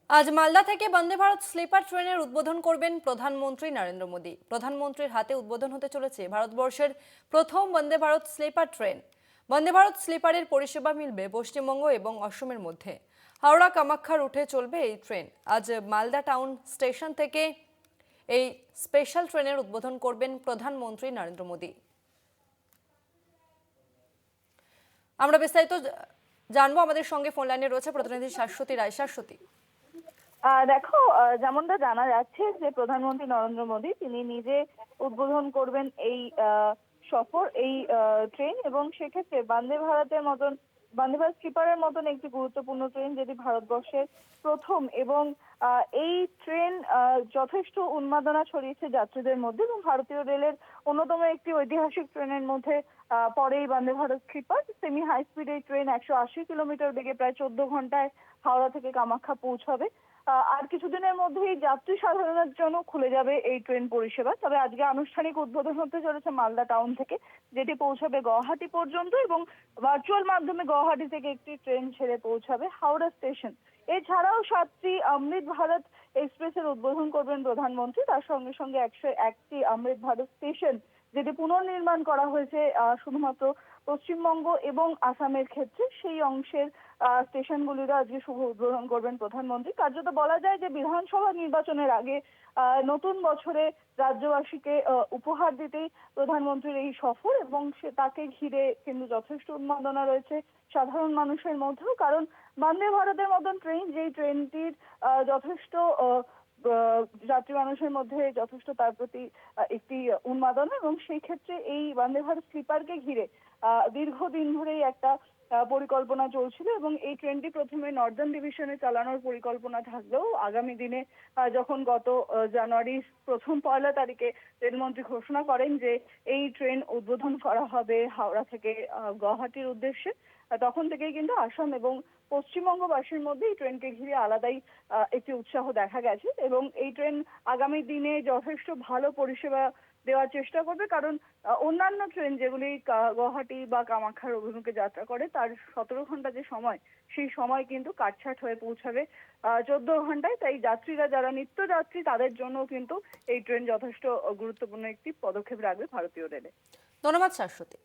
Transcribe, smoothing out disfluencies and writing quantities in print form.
আজ মালদা থেকে বন্দে ভারত স্লিপার ট্রেনের উদ্বোধন করবেন প্রধানমন্ত্রী নরেন্দ্র মোদী। প্রধানমন্ত্রীর হাতে উদ্বোধন হতে চলেছে ভারতবর্ষের প্রথম বন্দে ভারত স্লিপার ট্রেন। বন্দে ভারত স্লিপারের পরিষেবা মিলবে পশ্চিমবঙ্গ এবং অসমের মধ্যে। হাওড়া কামাখ্যা রুটে চলবে এই ট্রেন। আজ মালদা টাউন স্টেশন থেকে এই স্পেশাল ট্রেনের উদ্বোধন করবেন প্রধানমন্ত্রী নরেন্দ্র মোদী। আমরা বিস্তারিত জানবো, আমাদের সঙ্গে ফোন লাইনে রয়েছে প্রতিনিধি শাশ্বতী রায়। শাশ্বতী, দেখো, যেমনটা জানা যাচ্ছে যে প্রধানমন্ত্রী নরেন্দ্র মোদী তিনি নিজে উদ্বোধন করবেন এই সফর, এই ট্রেন, এবং সেক্ষেত্রে বন্দে ভারত স্লিপারের মতন একটি গুরুত্বপূর্ণ ট্রেন যেটি ভারতবর্ষের প্রথম, এবং এই ট্রেন যথেষ্ট উন্মাদনা ছড়িয়েছে যাত্রীদের মধ্যে, এবং ভারতীয় রেলের অন্যতম একটি ঐতিহাসিক ট্রেনের মধ্যে পড়ে এই Vande Bharat sleeper. Semi high speed এই ট্রেন 180 কিলোমিটার বেগে প্রায় 14 ঘন্টায় হাওড়া থেকে কামাখ্যা পৌঁছাবে। আর কিছুদিনের মধ্যেই যাত্রী সাধারণের জন্য খুলে যাবে এই ট্রেন পরিষেবা। তবে আজকে আনুষ্ঠানিক উদ্বোধন হতে চলেছে মালদা টাউন থেকে, যেটি পৌঁছাবে গুয়াহাটি পর্যন্ত, এবং ভার্চুয়াল মাধ্যমে গুয়াহাটি থেকে একটি ট্রেন ছেড়ে পৌঁছাবে হাওড়া স্টেশন। এছাড়াও 7টি অমৃত ভারত এক্সপ্রেসের উদ্বোধন করবেন প্রধানমন্ত্রী। তার সঙ্গে সঙ্গে 101টি অমৃত ভারত স্টেশন, যেটি পুনর্নির্মাণ করা হয়েছে শুধুমাত্র পশ্চিমবঙ্গ এবং আসামের ক্ষেত্রে, সেই অংশের স্টেশনগুলিরও আজকে শুভ উদ্বোধন করবেন প্রধানমন্ত্রী। কার্যত বলা যায় যে বিধানসভা নির্বাচনের আগে নতুন বছরে রাজ্যবাসীকে উপহার দিতেই প্রধানমন্ত্রীর এই সফর, এবং তাকে ঘিরে কিন্তু যথেষ্ট উন্মাদনা রয়েছে সাধারণ মানুষের মধ্যেও। কারণ বন্দে ভারতের মতন ট্রেন, যেই ট্রেনটির যথেষ্ট যাত্রী মানুষের মধ্যে যথেষ্ট তার প্রতি একটি উন্মাদনা, এবং সেই ক্ষেত্রে এই বন্দে ভারত স্লিপারকে ঘিরে দীর্ঘদিন ধরেই একটা পরিকল্পনা চলছিল, এবং এই ট্রেনটি প্রথমে নর্দার্ন ডিভিশনে চালানোর পরিকল্পনা থাকলেও আগামী দিনে যখন গত জানুয়ারির প্রথম 1লা তারিখে রেলমন্ত্রী ঘোষণা করেন যে এই ট্রেন উদ্বোধন করা হবে হাওড়া থেকে গুয়াহাটির উদ্দেশ্যে, তখন থেকেই কিন্তু আসাম এবং পশ্চিমবঙ্গবাসীর মধ্যে এই ট্রেনকে ঘিরে আলাদাই একটি উৎসাহ দেখা গেছে, এবং এই ট্রেন আগামী দিনে যথেষ্ট ভালো পরিষেবা দেওয়ার চেষ্টা করবে। কারণ অন্যান্য ট্রেন যেগুলি গুয়াহাটি বা কামাখ্যার অভিমুখে যাত্রা করে, তার 17 ঘন্টা যে সময়, সেই সময় কিন্তু কাটছাট হয়ে পৌঁছাবে 14 ঘন্টায়। তাই যাত্রীরা যারা নিত্যযাত্রী, তাদের জন্য কিন্তু এই ট্রেন যথেষ্ট গুরুত্বপূর্ণ একটি পদক্ষেপ রাখবে ভারতীয় রেলে। ধন্যবাদ শাশ্বতী।